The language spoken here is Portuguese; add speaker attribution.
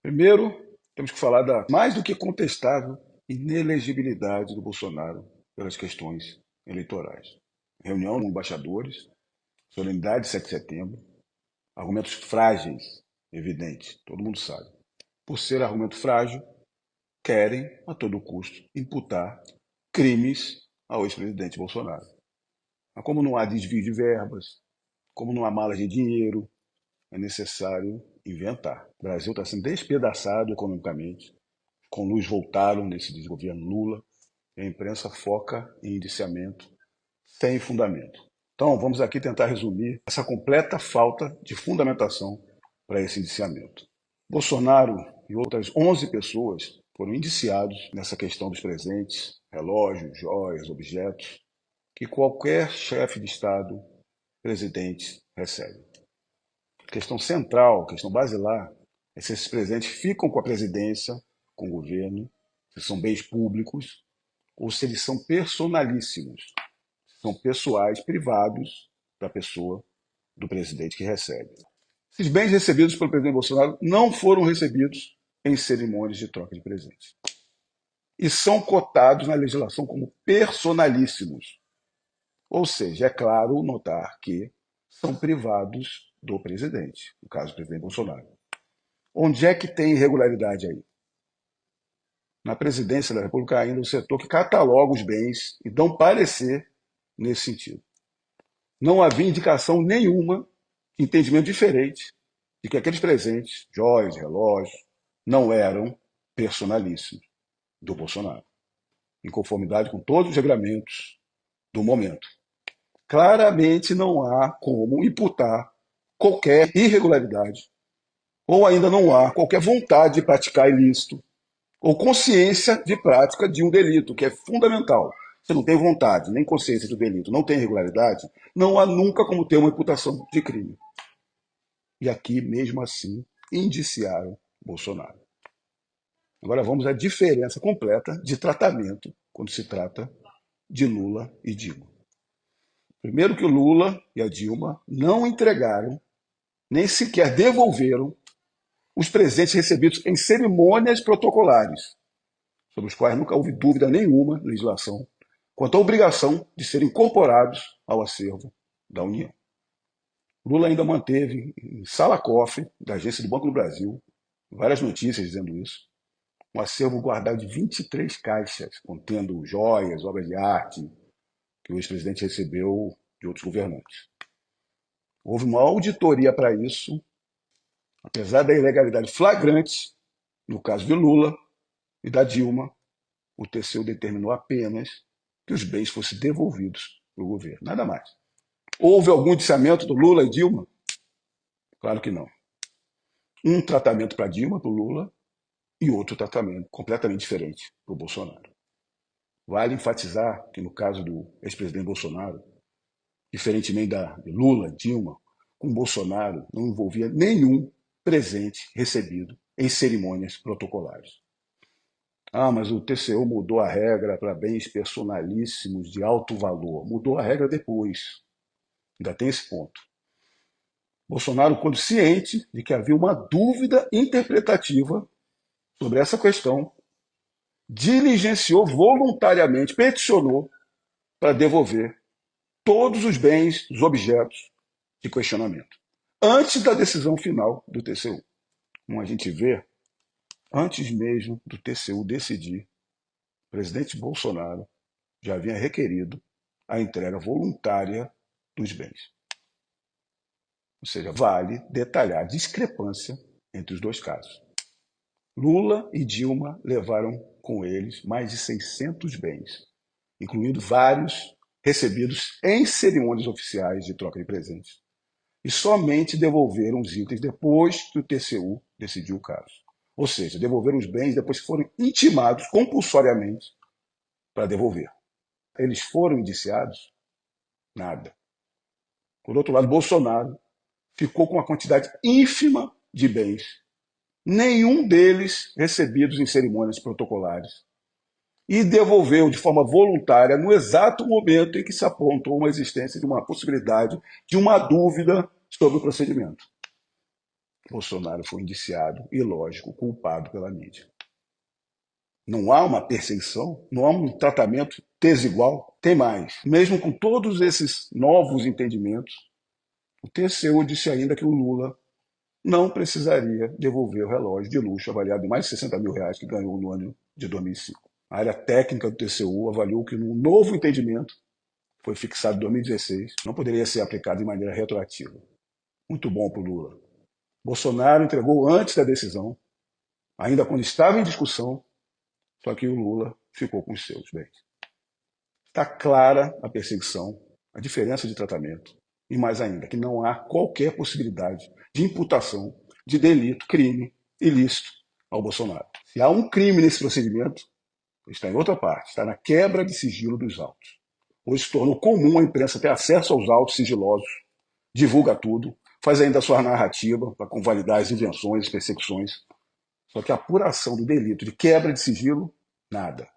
Speaker 1: Primeiro, temos que falar da mais do que contestável inelegibilidade do Bolsonaro pelas questões eleitorais. Reunião com embaixadores, solenidade de 7 de setembro, argumentos frágeis, evidente, todo mundo sabe. Por ser argumento frágil, querem, a todo custo, imputar crimes ao ex-presidente Bolsonaro. Mas como não há desvio de verbas, como não há malas de dinheiro, é necessário inventar. O Brasil está sendo despedaçado economicamente, com luz voltaram nesse desgoverno Lula, e a imprensa foca em indiciamento sem fundamento. Então, vamos aqui tentar resumir essa completa falta de fundamentação para esse indiciamento. Bolsonaro e outras 11 pessoas foram indiciados nessa questão dos presentes, relógios, joias, objetos, que qualquer chefe de Estado, presidente, recebe. A questão central, a questão basilar, é se esses presentes ficam com a presidência, com o governo, se são bens públicos, ou se eles são personalíssimos, são pessoais, privados da pessoa do presidente que recebe. Esses bens recebidos pelo presidente Bolsonaro não foram recebidos em cerimônias de troca de presentes. E são cotados na legislação como personalíssimos. Ou seja, é claro notar que são privados do presidente, no caso do presidente Bolsonaro. Onde é que tem irregularidade aí? Na presidência da República, ainda o setor que cataloga os bens e dão parecer nesse sentido. Não havia indicação nenhuma, entendimento diferente, de que aqueles presentes, joias, relógios, não eram personalíssimos do Bolsonaro, em conformidade com todos os regramentos do momento. Claramente não há como imputar qualquer irregularidade, ou ainda não há qualquer vontade de praticar ilícito, ou consciência de prática de um delito, que é fundamental. Se não tem vontade nem consciência do delito, não tem irregularidade, não há nunca como ter uma imputação de crime. E aqui, mesmo assim, indiciaram Bolsonaro. Agora vamos à diferença completa de tratamento quando se trata de Lula e Dilma. Primeiro que o Lula e a Dilma não entregaram, nem sequer devolveram os presentes recebidos em cerimônias protocolares, sobre os quais nunca houve dúvida nenhuma na legislação, quanto à obrigação de serem incorporados ao acervo da União. Lula ainda manteve em sala-cofre da agência do Banco do Brasil, várias notícias dizendo isso, um acervo guardado de 23 caixas, contendo joias, obras de arte, que o ex-presidente recebeu de outros governantes. Houve uma auditoria para isso, apesar da ilegalidade flagrante, no caso de Lula e da Dilma, o TCU determinou apenas que os bens fossem devolvidos para o governo, nada mais. Houve algum indiciamento do Lula e Dilma? Claro que não. Um tratamento para Dilma, para o Lula, e outro tratamento completamente diferente para o Bolsonaro. Vale enfatizar que no caso do ex-presidente Bolsonaro, diferentemente de Lula, Dilma, com Bolsonaro não envolvia nenhum presente recebido em cerimônias protocolares. Ah, mas o TCU mudou a regra para bens personalíssimos de alto valor. Mudou a regra depois. Ainda tem esse ponto. Bolsonaro, quando ciente de que havia uma dúvida interpretativa sobre essa questão, diligenciou voluntariamente, peticionou para devolver todos os bens, os objetos de questionamento, antes da decisão final do TCU. Como a gente vê, antes mesmo do TCU decidir, o presidente Bolsonaro já havia requerido a entrega voluntária dos bens. Ou seja, vale detalhar a discrepância entre os dois casos. Lula e Dilma levaram com eles mais de 600 bens, incluindo vários recebidos em cerimônias oficiais de troca de presentes, e somente devolveram os itens depois que o TCU decidiu o caso. Ou seja, devolveram os bens depois que foram intimados compulsoriamente para devolver. Eles foram indiciados? Nada. Por outro lado, Bolsonaro ficou com uma quantidade ínfima de bens, nenhum deles recebidos em cerimônias protocolares, e devolveu de forma voluntária no exato momento em que se apontou uma existência de uma possibilidade, de uma dúvida sobre o procedimento. Bolsonaro foi indiciado e, lógico, culpado pela mídia. Não há uma perseguição, não há um tratamento desigual. Tem mais. Mesmo com todos esses novos entendimentos, o TCU disse ainda que o Lula não precisaria devolver o relógio de luxo avaliado em mais de 60 mil reais que ganhou no ano de 2005. A área técnica do TCU avaliou que um novo entendimento foi fixado em 2016, não poderia ser aplicado de maneira retroativa. Muito bom para o Lula. Bolsonaro entregou antes da decisão, ainda quando estava em discussão, só que o Lula ficou com os seus bens. Está clara a perseguição, a diferença de tratamento, e mais ainda, que não há qualquer possibilidade de imputação de delito, crime ilícito ao Bolsonaro. Se há um crime nesse procedimento, está em outra parte, está na quebra de sigilo dos autos. Hoje se tornou comum a imprensa ter acesso aos autos sigilosos, divulga tudo, faz ainda a sua narrativa para convalidar as invenções, as persecuções. Só que a apuração do delito de quebra de sigilo, nada.